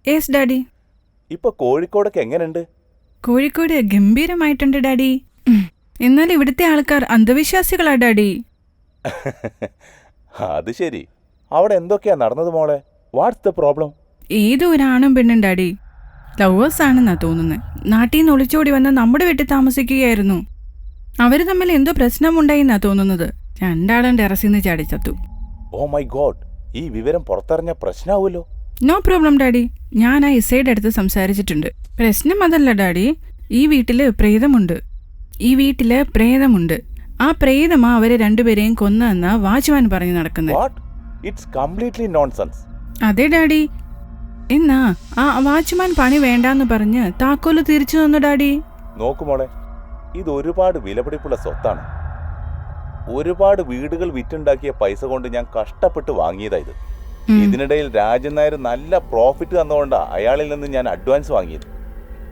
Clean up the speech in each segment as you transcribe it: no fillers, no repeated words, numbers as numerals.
Yes daddy. ഇപ്പൊ കോഴിക്കോടൊക്കെ എങ്ങനെയുണ്ട്? Kozhikode ഗംഭീരമായിട്ടുണ്ട് daddy. എന്നാൽ ഇവിടുത്തെ ആൾക്കാർ അന്ധവിശ്വാസികളാ ഡാഡി. അത് ശരി. അവിടെ എന്തൊക്കെയാ നടന്നത് മോളെ? What's the problem? ഏതോ ഒരാണും പെണ്ണും ഡാഡി ലവേഴ്സ് ആണെന്നാ തോന്നുന്നത്. നാട്ടിൽ നിന്ന് ഒളിച്ചോടി വന്ന് നമ്മുടെ വീട്ടിൽ താമസിക്കുകയായിരുന്നു. അവര് തമ്മിൽ എന്തോ പ്രശ്നമുണ്ടായിന്നാ തോന്നുന്നത്. രണ്ടാളും ടെറസിൽ നിന്ന് ചാടിച്ചത്തു. ഓ മൈ ഗോഡ്, ഈ വിവരം പുറത്തറിഞ്ഞ പ്രശ്നമാവുമല്ലോ. നോ പ്രോബ്ലം ഡാഡി, ഞാൻ ആ ഇസൈഡ് അടുത്ത് സംസാരിച്ചിട്ടുണ്ട്. പ്രശ്നം അതല്ല ഡാഡി, ഈ വീട്ടില് പ്രേതമുണ്ട്. ആ പ്രേതമാ അവരെ രണ്ടുപേരെയും കൊന്നെന്നാ വാച്ച്മാൻ പറഞ്ഞു നടക്കുന്നത്. It's completely nonsense. അതെ ഡാഡി. എന്നാ ആ വാച്ച്മാൻ പണി വേണ്ടാന്ന് പറഞ്ഞ് താക്കോല് തിരിച്ചു തന്നു ഡാഡി. നോക്കുമോളെ, ഇത് ഒരുപാട് വിലപിടിപ്പുള്ള സ്വത്താണ്. ഒരുപാട് വീടുകൾ വിറ്റുണ്ടാക്കിയ പൈസ കൊണ്ട് ഞാൻ കഷ്ടപ്പെട്ട് വാങ്ങിയതാ ഇത്. ഇതിനിടയിൽ രാജൻ നായർ നല്ല പ്രോഫിറ്റ് തന്നുകൊണ്ടാ അയാളിൽ നിന്ന് ഞാൻ അഡ്വാൻസ് വാങ്ങിയത്.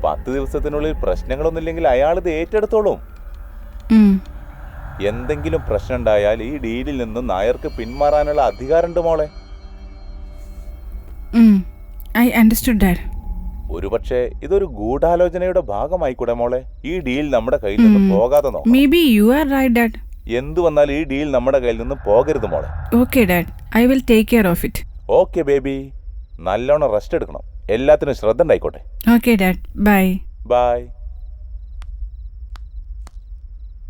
10 ദിവസത്തിനുള്ളിൽ പ്രശ്നങ്ങളൊന്നുമില്ലെങ്കിൽ അയാൾ ഇത് ഏറ്റെടുത്തോളും. എന്തെങ്കിലും പ്രശ്നം ഉണ്ടായാൽ ഈ ഡീലിൽ നിന്നും നായർക്ക് പിന്മാറാനുള്ള അധികാരമുണ്ട് മോളെ. I understood that. ഒരുപക്ഷെ ഇതൊരു ഗൂഢാലോചനയുടെ ഭാഗമായിക്കൂടെ മോളെ? ഈ ഡീൽ നമ്മുടെ കയ്യിൽ നിന്ന് പോകാതെ നോക്കാം. Maybe you are right, Dad. എന്തു വന്നാലും ഈ ഡീൽ നമ്മുടെ കയ്യിൽ നിന്ന് പോകരുത് മോളെ. Okay, Dad. I will take care of it. Okay baby, നല്ലോണം റെസ്റ്റ് എടുക്കണം. എല്ലാത്തിനും ശ്രദ്ധ ഉണ്ടായിക്കോട്ടെ. Okay, Dad. Bye. ബൈ.